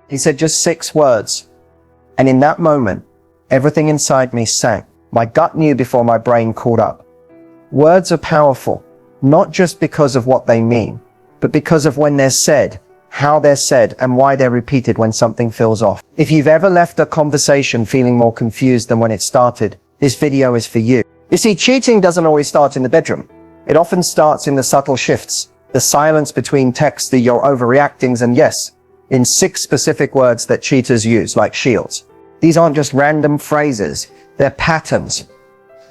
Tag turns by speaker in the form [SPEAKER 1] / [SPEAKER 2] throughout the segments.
[SPEAKER 1] He said just 6 words. And in that moment, everything inside me sank. My gut knew before my brain caught up. Words are powerful, not just because of what they mean, but because of when they're said, how they're said, and why they're repeated when something feels off. If you've ever left a conversation feeling more confused than when it started, this video is for you. You see, cheating doesn't always start in the bedroom. It often starts in the subtle shifts, the silence between texts, your overreactings, and yes, in 6 specific words that cheaters use, like shields. These aren't just random phrases, they're patterns.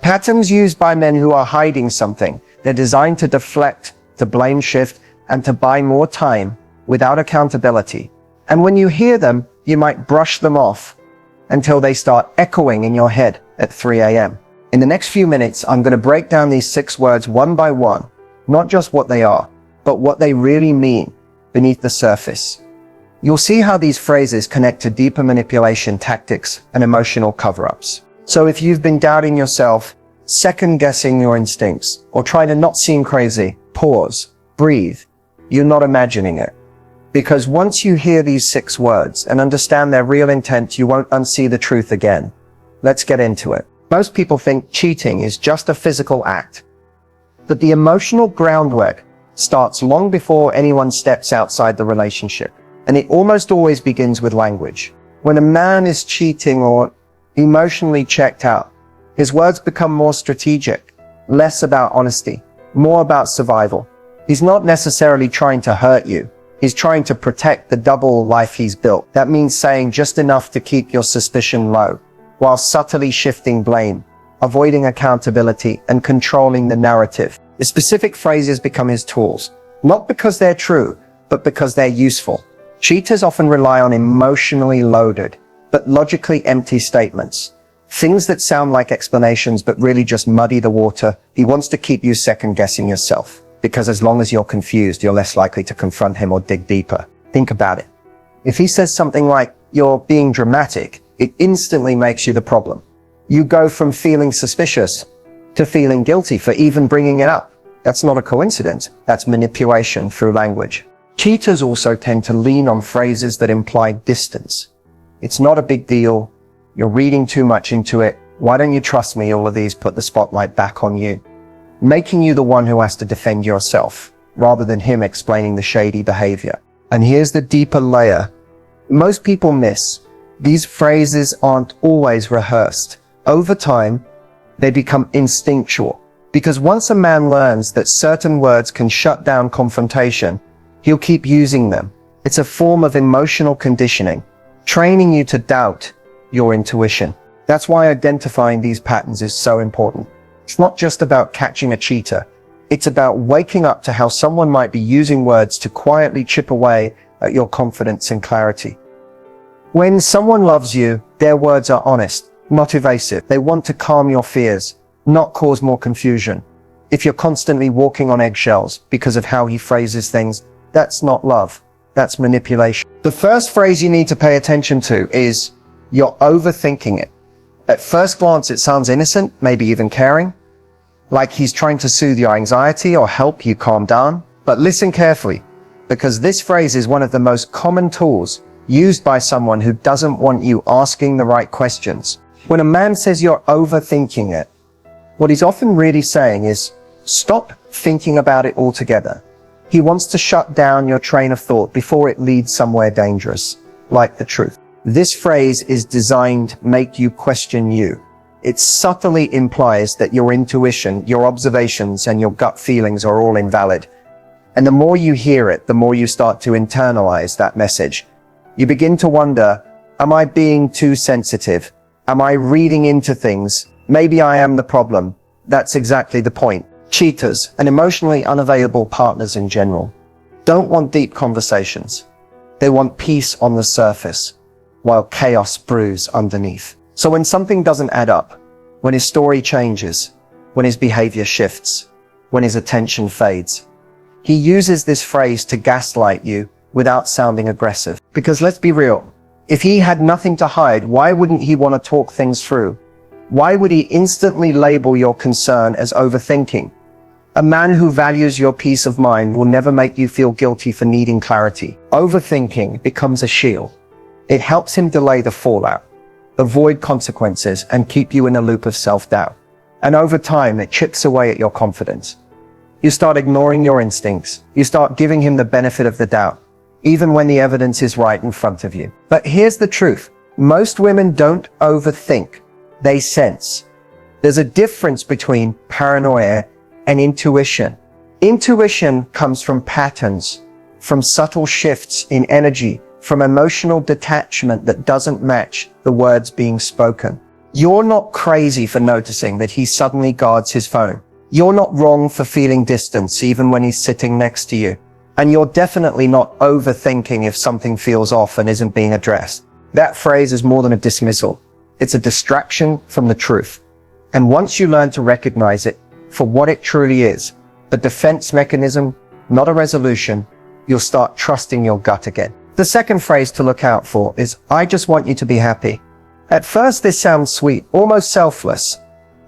[SPEAKER 1] Patterns used by men who are hiding something. They're designed to deflect, to blame shift, and to buy more time without accountability. And when you hear them, you might brush them off until they start echoing in your head at 3 a.m. In the next few minutes, I'm going to break down these 6 words one by one, not just what they are, but what they really mean beneath the surface. You'll see how these phrases connect to deeper manipulation tactics and emotional cover-ups. So if you've been doubting yourself, second-guessing your instincts, or trying to not seem crazy, pause, breathe. You're not imagining it. Because once you hear these 6 words and understand their real intent, you won't unsee the truth again. Let's get into it. Most people think cheating is just a physical act. But the emotional groundwork starts long before anyone steps outside the relationship. And it almost always begins with language. When a man is cheating or emotionally checked out, his words become more strategic, less about honesty, more about survival. He's not necessarily trying to hurt you. He's trying to protect the double life he's built. That means saying just enough to keep your suspicion low, while subtly shifting blame, avoiding accountability, and controlling the narrative. The specific phrases become his tools, not because they're true, but because they're useful. Cheaters often rely on emotionally loaded, but logically empty statements. Things that sound like explanations, but really just muddy the water. He wants to keep you second-guessing yourself, because as long as you're confused, you're less likely to confront him or dig deeper. Think about it. If he says something like, "You're being dramatic," it instantly makes you the problem. You go from feeling suspicious to feeling guilty for even bringing it up. That's not a coincidence. That's manipulation through language. Cheaters also tend to lean on phrases that imply distance. It's not a big deal. You're reading too much into it. Why don't you trust me? All of these put the spotlight back on you, making you the one who has to defend yourself, rather than him explaining the shady behavior. And here's the deeper layer most people miss. These phrases aren't always rehearsed. Over time, they become instinctual. Because once a man learns that certain words can shut down confrontation, he'll keep using them. It's a form of emotional conditioning, training you to doubt your intuition. That's why identifying these patterns is so important. It's not just about catching a cheater. It's about waking up to how someone might be using words to quietly chip away at your confidence and clarity. When someone loves you, their words are honest, not evasive. They want to calm your fears, not cause more confusion. If you're constantly walking on eggshells because of how he phrases things, that's not love. That's manipulation. The first phrase you need to pay attention to is, "You're overthinking it." At first glance, it sounds innocent, maybe even caring, like he's trying to soothe your anxiety or help you calm down. But listen carefully, because this phrase is one of the most common tools used by someone who doesn't want you asking the right questions. When a man says you're overthinking it, what he's often really saying is, stop thinking about it altogether. He wants to shut down your train of thought before it leads somewhere dangerous, like the truth. This phrase is designed to make you question you. It subtly implies that your intuition, your observations, and your gut feelings are all invalid. And the more you hear it, the more you start to internalize that message. You begin to wonder, am I being too sensitive? Am I reading into things? Maybe I am the problem. That's exactly the point. Cheaters and emotionally unavailable partners in general don't want deep conversations. They want peace on the surface, while chaos brews underneath. So when something doesn't add up, when his story changes, when his behavior shifts, when his attention fades, he uses this phrase to gaslight you without sounding aggressive. Because let's be real, if he had nothing to hide, why wouldn't he want to talk things through? Why would he instantly label your concern as overthinking? A man who values your peace of mind will never make you feel guilty for needing clarity. Overthinking becomes a shield. It helps him delay the fallout, avoid consequences, and keep you in a loop of self-doubt. And over time, it chips away at your confidence. You start ignoring your instincts. You start giving him the benefit of the doubt, even when the evidence is right in front of you. But here's the truth. Most women don't overthink. They sense. There's a difference between paranoia and intuition. Intuition comes from patterns, from subtle shifts in energy, from emotional detachment that doesn't match the words being spoken. You're not crazy for noticing that he suddenly guards his phone. You're not wrong for feeling distance even when he's sitting next to you. And you're definitely not overthinking if something feels off and isn't being addressed. That phrase is more than a dismissal. It's a distraction from the truth. And once you learn to recognize it for what it truly is, a defense mechanism, not a resolution, you'll start trusting your gut again. The second phrase to look out for is, I just want you to be happy. At first, this sounds sweet, almost selfless.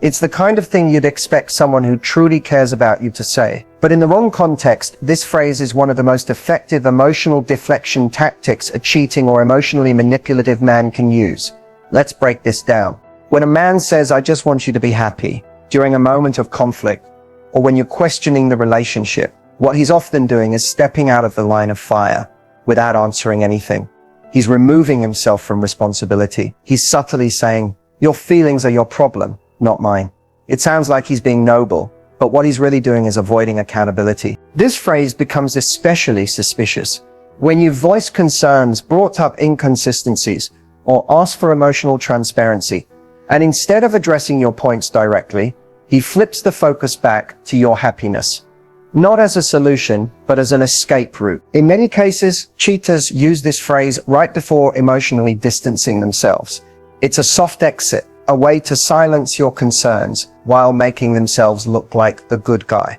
[SPEAKER 1] It's the kind of thing you'd expect someone who truly cares about you to say. But in the wrong context, this phrase is one of the most effective emotional deflection tactics a cheating or emotionally manipulative man can use. Let's break this down. When a man says, I just want you to be happy, during a moment of conflict, or when you're questioning the relationship, what he's often doing is stepping out of the line of fire without answering anything. He's removing himself from responsibility. He's subtly saying, your feelings are your problem, not mine. It sounds like he's being noble, but what he's really doing is avoiding accountability. This phrase becomes especially suspicious when you voice concerns, brought up inconsistencies, or ask for emotional transparency. And instead of addressing your points directly, he flips the focus back to your happiness. Not as a solution, but as an escape route. In many cases, cheaters use this phrase right before emotionally distancing themselves. It's a soft exit, a way to silence your concerns while making themselves look like the good guy.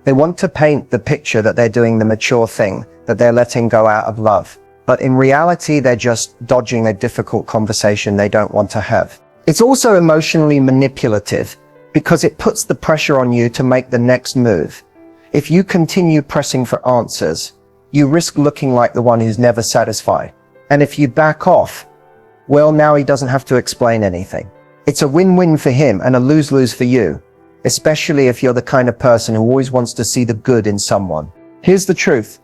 [SPEAKER 1] They want to paint the picture that they're doing the mature thing, that they're letting go out of love. But in reality, they're just dodging a difficult conversation they don't want to have. It's also emotionally manipulative because it puts the pressure on you to make the next move. If you continue pressing for answers, you risk looking like the one who's never satisfied. And if you back off, well, now he doesn't have to explain anything. It's a win-win for him and a lose-lose for you, especially if you're the kind of person who always wants to see the good in someone. Here's the truth.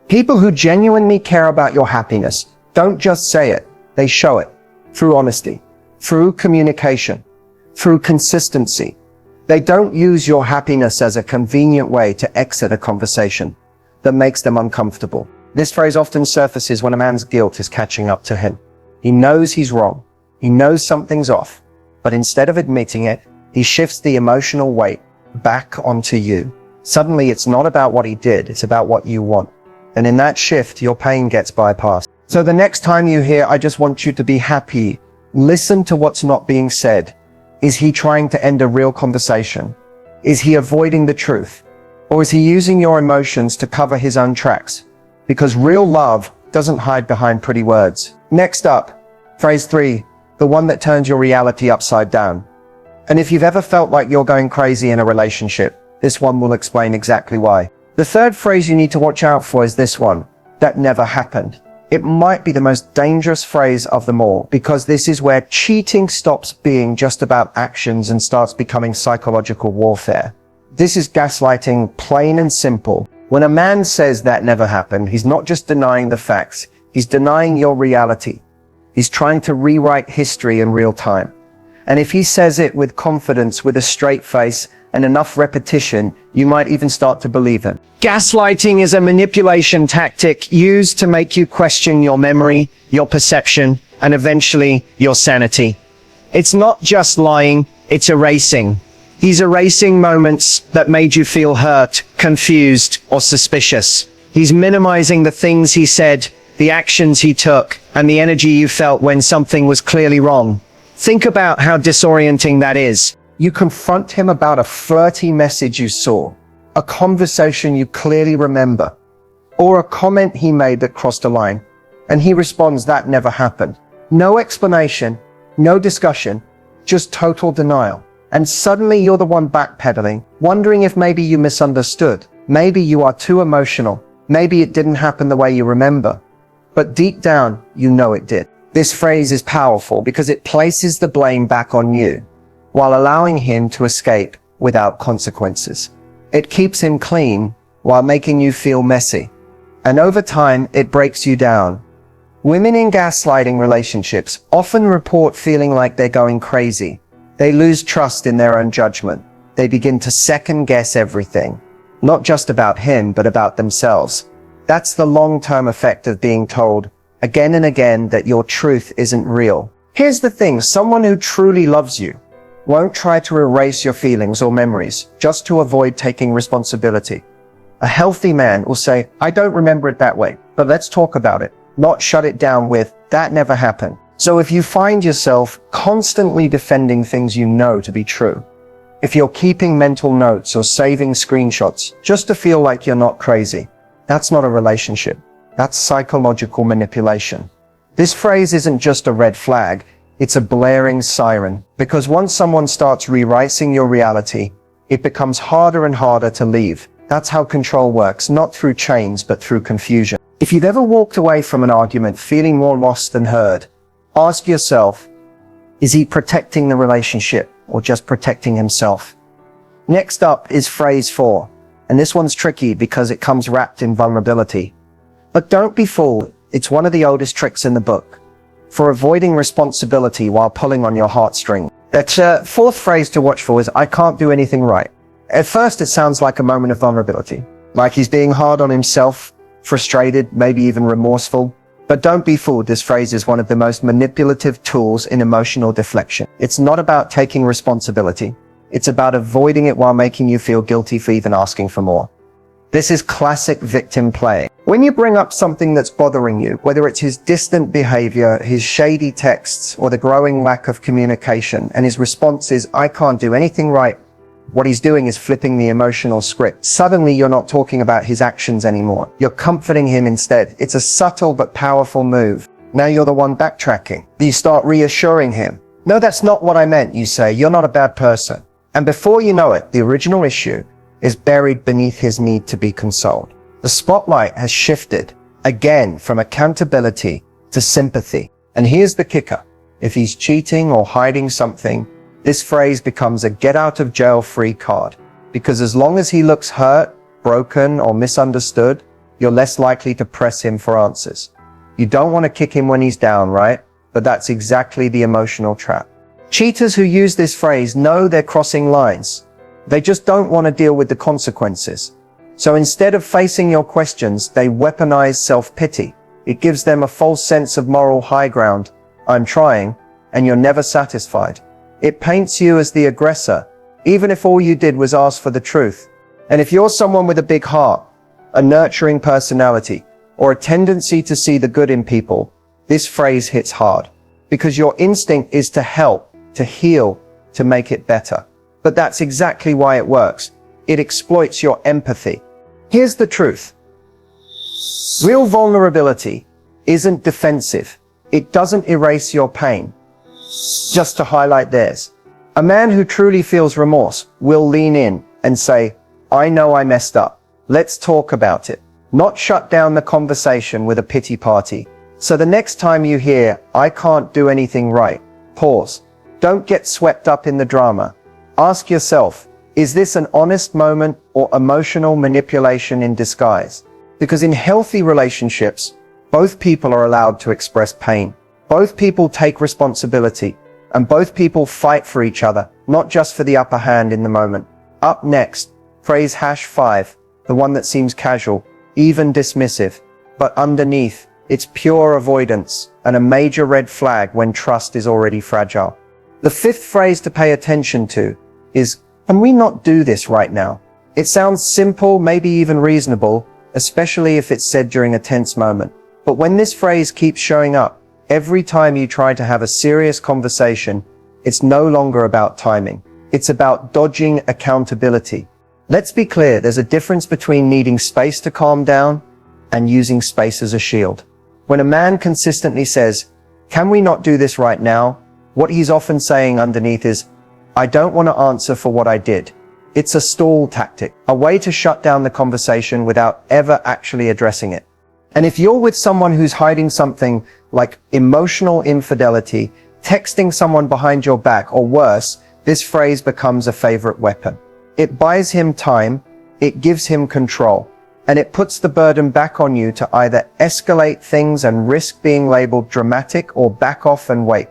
[SPEAKER 1] People who genuinely care about your happiness don't just say it, they show it through honesty, through communication, through consistency. They don't use your happiness as a convenient way to exit a conversation that makes them uncomfortable. This phrase often surfaces when a man's guilt is catching up to him. He knows he's wrong. He knows something's off. But instead of admitting it, he shifts the emotional weight back onto you. Suddenly, it's not about what he did, it's about what you want. And in that shift, your pain gets bypassed. So the next time you hear, I just want you to be happy, listen to what's not being said. Is he trying to end a real conversation? Is he avoiding the truth? Or is he using your emotions to cover his own tracks? Because real love doesn't hide behind pretty words. Next up, phrase 3, the one that turns your reality upside down. And if you've ever felt like you're going crazy in a relationship, this one will explain exactly why. The third phrase you need to watch out for is this one, that never happened. It might be the most dangerous phrase of them all, because this is where cheating stops being just about actions and starts becoming psychological warfare. This is gaslighting, plain and simple. When a man says that never happened, he's not just denying the facts, he's denying your reality. He's trying to rewrite history in real time. And if he says it with confidence, with a straight face, and enough repetition, you might even start to believe him. Gaslighting is a manipulation tactic used to make you question your memory, your perception, and eventually your sanity. It's not just lying, it's erasing. He's erasing moments that made you feel hurt, confused, or suspicious. He's minimizing the things he said, the actions he took, and the energy you felt when something was clearly wrong. Think about how disorienting that is. You confront him about a flirty message you saw, a conversation you clearly remember, or a comment he made that crossed a line, and he responds, that never happened. No explanation, no discussion, just total denial. And suddenly you're the one backpedaling, wondering if maybe you misunderstood. Maybe you are too emotional. Maybe it didn't happen the way you remember. But deep down, you know it did. This phrase is powerful because it places the blame back on you, while allowing him to escape without consequences. It keeps him clean while making you feel messy. And over time, it breaks you down. Women in gaslighting relationships often report feeling like they're going crazy. They lose trust in their own judgment. They begin to second guess everything, not just about him, but about themselves. That's the long-term effect of being told again and again that your truth isn't real. Here's the thing, someone who truly loves you won't try to erase your feelings or memories just to avoid taking responsibility. A healthy man will say, I don't remember it that way, but let's talk about it, not shut it down with, that never happened. So if you find yourself constantly defending things you know to be true, if you're keeping mental notes or saving screenshots just to feel like you're not crazy, that's not a relationship. That's psychological manipulation. This phrase isn't just a red flag, it's a blaring siren. Because once someone starts rewriting your reality, it becomes harder and harder to leave. That's how control works, not through chains, but through confusion. If you've ever walked away from an argument feeling more lost than heard, ask yourself, is he protecting the relationship or just protecting himself? Next up is phrase 4, and this one's tricky because it comes wrapped in vulnerability. But don't be fooled, it's one of the oldest tricks in the book for avoiding responsibility while pulling on your heartstring. That fourth phrase to watch for is, I can't do anything right. At first it sounds like a moment of vulnerability, like he's being hard on himself, frustrated, maybe even remorseful. But don't be fooled, this phrase is one of the most manipulative tools in emotional deflection. It's not about taking responsibility. It's about avoiding it while making you feel guilty for even asking for more. This is classic victim play. When you bring up something that's bothering you, whether it's his distant behavior, his shady texts, or the growing lack of communication, and his response is, I can't do anything right, what he's doing is flipping the emotional script. Suddenly you're not talking about his actions anymore. You're comforting him instead. It's a subtle but powerful move. Now you're the one backtracking. You start reassuring him. No, that's not what I meant, you say. You're not a bad person. And before you know it, the original issue is buried beneath his need to be consoled. The spotlight has shifted again from accountability to sympathy. And here's the kicker. If he's cheating or hiding something, this phrase becomes a get-out-of-jail-free card, because as long as he looks hurt, broken, or misunderstood, you're less likely to press him for answers. You don't want to kick him when he's down, right? But that's exactly the emotional trap. Cheaters who use this phrase know they're crossing lines. They just don't want to deal with the consequences. So instead of facing your questions, they weaponize self-pity. It gives them a false sense of moral high ground. I'm trying, and you're never satisfied. It paints you as the aggressor, even if all you did was ask for the truth. And if you're someone with a big heart, a nurturing personality, or a tendency to see the good in people, this phrase hits hard. Because your instinct is to help, to heal, to make it better. But that's exactly why it works. It exploits your empathy. Here's the truth. Real vulnerability isn't defensive. It doesn't erase your pain, just to highlight theirs. A man who truly feels remorse will lean in and say, I know I messed up. Let's talk about it. Not shut down the conversation with a pity party. So the next time you hear, I can't do anything right, pause. Don't get swept up in the drama. Ask yourself, is this an honest moment or emotional manipulation in disguise? Because in healthy relationships, both people are allowed to express pain. Both people take responsibility, and both people fight for each other, not just for the upper hand in the moment. Up next, phrase #5, the one that seems casual, even dismissive, but underneath, it's pure avoidance and a major red flag when trust is already fragile. The fifth phrase to pay attention to is, can we not do this right now? It sounds simple, maybe even reasonable, especially if it's said during a tense moment. But when this phrase keeps showing up, every time you try to have a serious conversation, it's no longer about timing. It's about dodging accountability. Let's be clear, there's a difference between needing space to calm down and using space as a shield. When a man consistently says, can we not do this right now? What he's often saying underneath is, I don't want to answer for what I did. It's a stall tactic, a way to shut down the conversation without ever actually addressing it. And if you're with someone who's hiding something like emotional infidelity, texting someone behind your back, or worse, this phrase becomes a favorite weapon. It buys him time, it gives him control, and it puts the burden back on you to either escalate things and risk being labeled dramatic or back off and wait.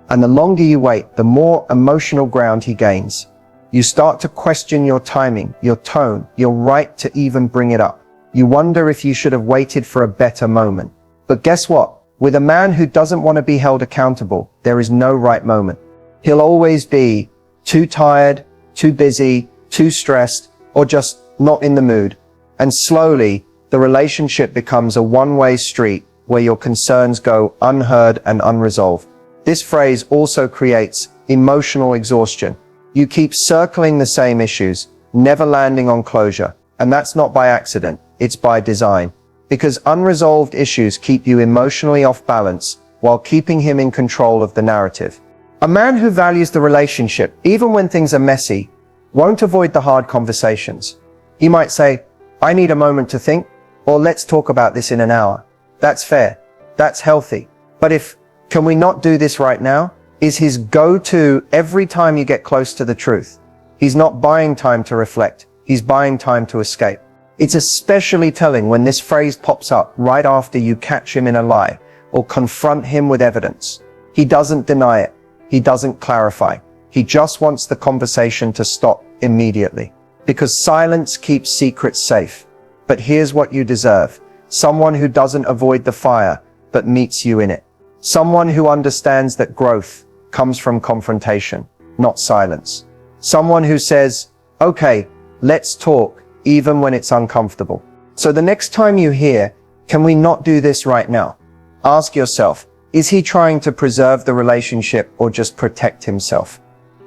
[SPEAKER 1] And the longer you wait, the more emotional ground he gains. You start to question your timing, your tone, your right to even bring it up. You wonder if you should have waited for a better moment. But guess what? With a man who doesn't want to be held accountable, there is no right moment. He'll always be too tired, too busy, too stressed, or just not in the mood. And slowly, the relationship becomes a one-way street where your concerns go unheard and unresolved. This phrase also creates emotional exhaustion. You keep circling the same issues, never landing on closure. And that's not by accident, it's by design. Because unresolved issues keep you emotionally off balance while keeping him in control of the narrative. A man who values the relationship, even when things are messy, won't avoid the hard conversations. He might say, "I need a moment to think," or "Let's talk about this in an hour." That's fair. That's healthy. But if "Can we not do this right now?" is his go-to every time you get close to the truth, he's not buying time to reflect. He's buying time to escape. It's especially telling when this phrase pops up right after you catch him in a lie or confront him with evidence. He doesn't deny it. He doesn't clarify. He just wants the conversation to stop immediately. Because silence keeps secrets safe. But here's what you deserve. Someone who doesn't avoid the fire, but meets you in it. Someone who understands that growth comes from confrontation, not silence. Someone who says, "Okay, let's talk," even when it's uncomfortable. So the next time you hear, "Can we not do this right now?" ask yourself, is he trying to preserve the relationship or just protect himself?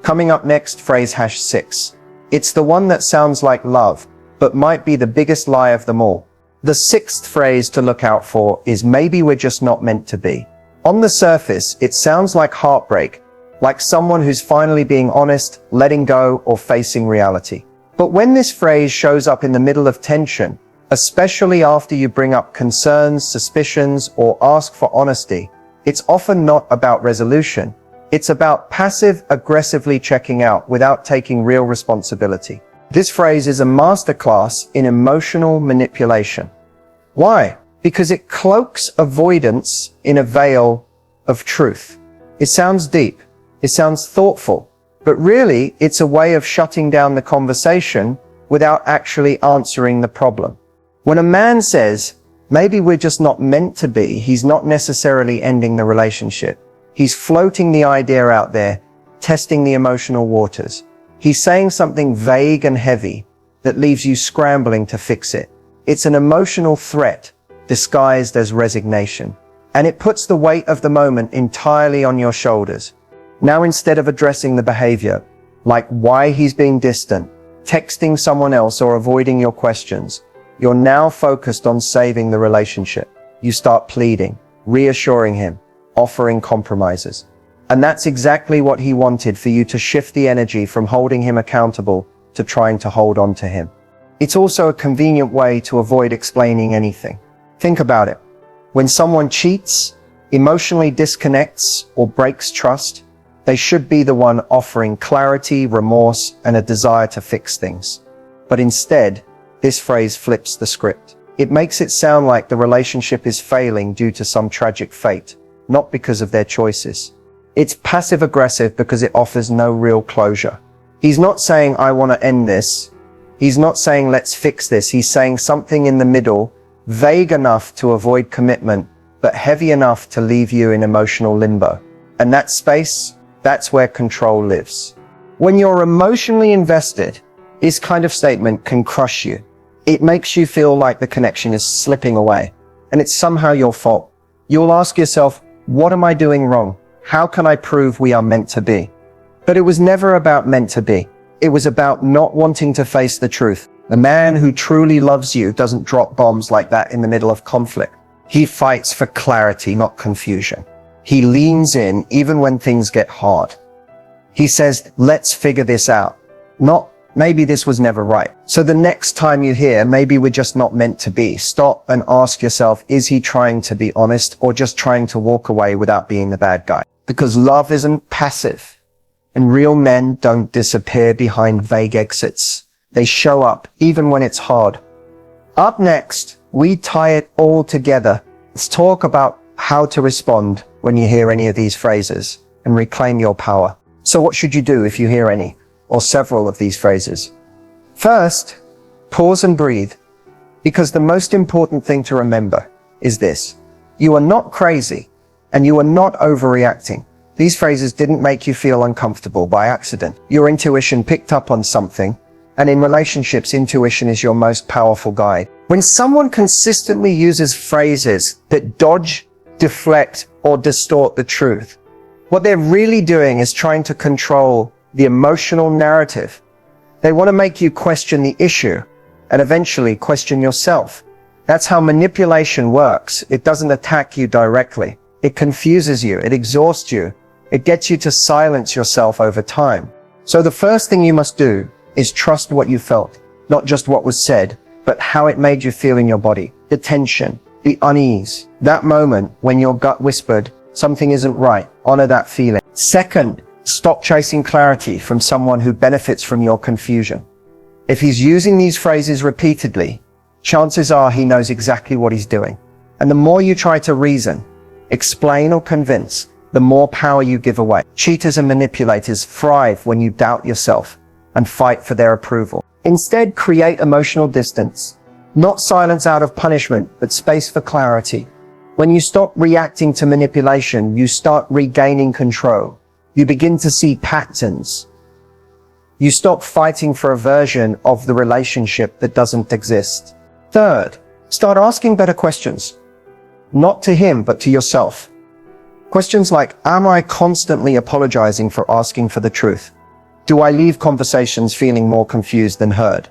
[SPEAKER 1] Coming up next, phrase #6. It's the one that sounds like love, but might be the biggest lie of them all. The sixth phrase to look out for is "maybe we're just not meant to be." On the surface, it sounds like heartbreak, like someone who's finally being honest, letting go, or facing reality. But when this phrase shows up in the middle of tension, especially after you bring up concerns, suspicions, or ask for honesty, it's often not about resolution. It's about passive-aggressively checking out without taking real responsibility. This phrase is a masterclass in emotional manipulation. Why? Because it cloaks avoidance in a veil of truth. It sounds deep. It sounds thoughtful. But really, it's a way of shutting down the conversation without actually answering the problem. When a man says, "Maybe we're just not meant to be," he's not necessarily ending the relationship. He's floating the idea out there, testing the emotional waters. He's saying something vague and heavy that leaves you scrambling to fix it. It's an emotional threat disguised as resignation. And it puts the weight of the moment entirely on your shoulders. Now, instead of addressing the behavior, like why he's being distant, texting someone else, or avoiding your questions, you're now focused on saving the relationship. You start pleading, reassuring him, offering compromises. And that's exactly what he wanted, for you to shift the energy from holding him accountable to trying to hold on to him. It's also a convenient way to avoid explaining anything. Think about it. When someone cheats, emotionally disconnects, or breaks trust, they should be the one offering clarity, remorse, and a desire to fix things. But instead, this phrase flips the script. It makes it sound like the relationship is failing due to some tragic fate, not because of their choices. It's passive-aggressive because it offers no real closure. He's not saying, "I want to end this." He's not saying, "Let's fix this." He's saying something in the middle, vague enough to avoid commitment, but heavy enough to leave you in emotional limbo. And that space, that's where control lives. When you're emotionally invested, this kind of statement can crush you. It makes you feel like the connection is slipping away, and it's somehow your fault. You'll ask yourself, what am I doing wrong? How can I prove we are meant to be? But it was never about meant to be. It was about not wanting to face the truth. The man who truly loves you doesn't drop bombs like that in the middle of conflict. He fights for clarity, not confusion. He leans in even when things get hard. He says, "Let's figure this out." Not, Maybe this was never right. So the next time you hear, maybe we're just not meant to be, stop and ask yourself, is he trying to be honest or just trying to walk away without being the bad guy? Because love isn't passive, and real men don't disappear behind vague exits. They show up even when it's hard. Up next, we tie it all together. Let's talk about how to respond when you hear any of these phrases and reclaim your power. So what should you do if you hear any or several of these phrases? First, pause and breathe, because the most important thing to remember is this: you are not crazy and you are not overreacting. These phrases didn't make you feel uncomfortable by accident. Your intuition picked up on something, and in relationships, intuition is your most powerful guide. When someone consistently uses phrases that dodge, deflect, or distort the truth, what they're really doing is trying to control the emotional narrative. They want to make you question the issue and eventually question yourself. That's how manipulation works. It doesn't attack you directly. It confuses you. It exhausts you. It gets you to silence yourself over time. So the first thing you must do is trust what you felt, not just what was said, but how it made you feel in your body. The tension, the unease, that moment when your gut whispered, something isn't right. Honor that feeling. Second, stop chasing clarity from someone who benefits from your confusion. If he's using these phrases repeatedly, chances are he knows exactly what he's doing. And the more you try to reason, explain, or convince, the more power you give away. Cheaters and manipulators thrive when you doubt yourself and fight for their approval. Instead, create emotional distance. Not silence out of punishment, but space for clarity. When you stop reacting to manipulation, you start regaining control. You begin to see patterns. You stop fighting for a version of the relationship that doesn't exist. Third, start asking better questions. Not to him, but to yourself. Questions like, am I constantly apologizing for asking for the truth? Do I leave conversations feeling more confused than heard?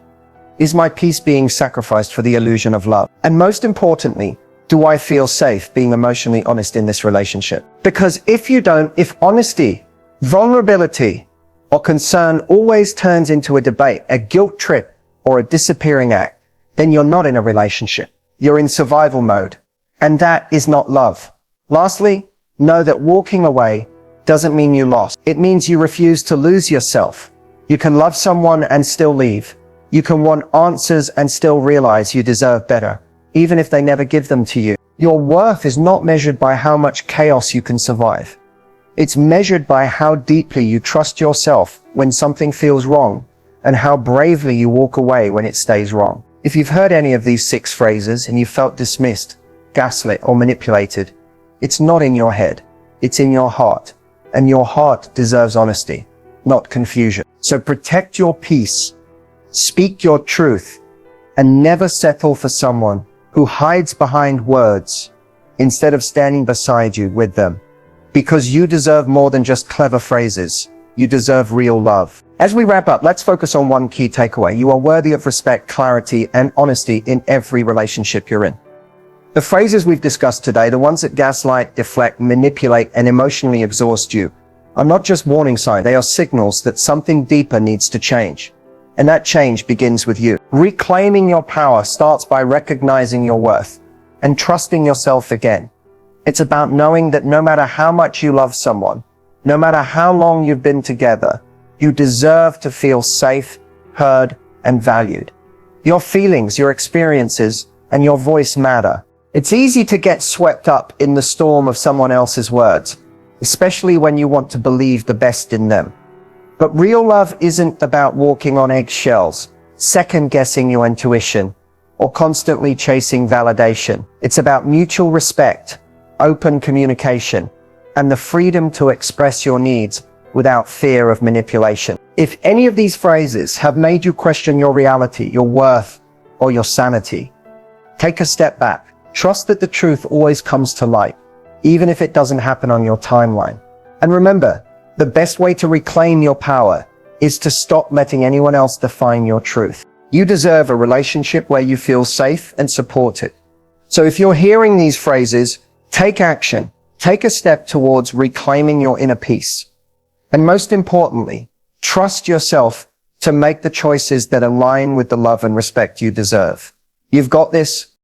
[SPEAKER 1] Is my peace being sacrificed for the illusion of love? And most importantly, do I feel safe being emotionally honest in this relationship? Because if you don't, if honesty, vulnerability, or concern always turns into a debate, a guilt trip, or a disappearing act, then you're not in a relationship. You're in survival mode. And that is not love. Lastly, know that walking away doesn't mean you lost. It means you refuse to lose yourself. You can love someone and still leave. You can want answers and still realize you deserve better, even if they never give them to you. Your worth is not measured by how much chaos you can survive. It's measured by how deeply you trust yourself when something feels wrong, and how bravely you walk away when it stays wrong. If you've heard any of these 6 phrases and you felt dismissed, gaslit, or manipulated, it's not in your head. It's in your heart. And your heart deserves honesty, not confusion. So protect your peace, speak your truth, and never settle for someone who hides behind words instead of standing beside you with them. Because you deserve more than just clever phrases. You deserve real love. As we wrap up, let's focus on one key takeaway. You are worthy of respect, clarity, and honesty in every relationship you're in. The phrases we've discussed today, the ones that gaslight, deflect, manipulate, and emotionally exhaust you, are not just warning signs. They are signals that something deeper needs to change. And that change begins with you. Reclaiming your power starts by recognizing your worth and trusting yourself again. It's about knowing that no matter how much you love someone, no matter how long you've been together, you deserve to feel safe, heard, and valued. Your feelings, your experiences, and your voice matter. It's easy to get swept up in the storm of someone else's words, especially when you want to believe the best in them. But real love isn't about walking on eggshells, second-guessing your intuition, or constantly chasing validation. It's about mutual respect, open communication, and the freedom to express your needs without fear of manipulation. If any of these phrases have made you question your reality, your worth, or your sanity, take a step back. Trust that the truth always comes to light, even if it doesn't happen on your timeline. And remember, the best way to reclaim your power is to stop letting anyone else define your truth. You deserve a relationship where you feel safe and supported. So if you're hearing these phrases, take action. Take a step towards reclaiming your inner peace. And most importantly, trust yourself to make the choices that align with the love and respect you deserve. You've got this.